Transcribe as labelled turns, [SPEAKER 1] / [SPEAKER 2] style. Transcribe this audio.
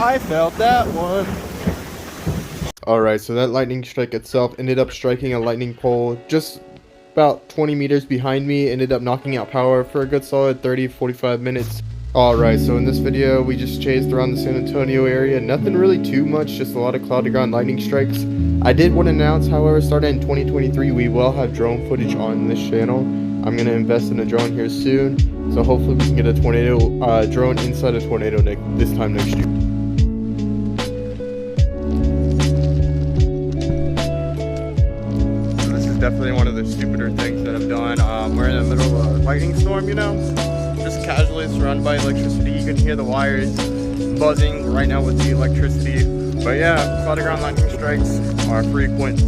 [SPEAKER 1] I felt that one. Alright, so that lightning strike itself ended up striking a lightning pole just about 20 meters behind me, ended up knocking out power for a good solid 30-45 minutes. Alright, so in this video we just chased around the San Antonio area, nothing really too much, just a lot of cloud to ground lightning strikes. I did want to announce, however, starting in 2023 we will have drone footage on this channel. I'm going to invest in a drone here soon, so hopefully we can get a tornado drone inside a tornado this time next year. Definitely one of the stupider things that I've done. We're in the middle of a lightning storm, you know, just casually surrounded by electricity. You can hear the wires buzzing right now with the electricity. But yeah, cloud to ground lightning strikes are frequent.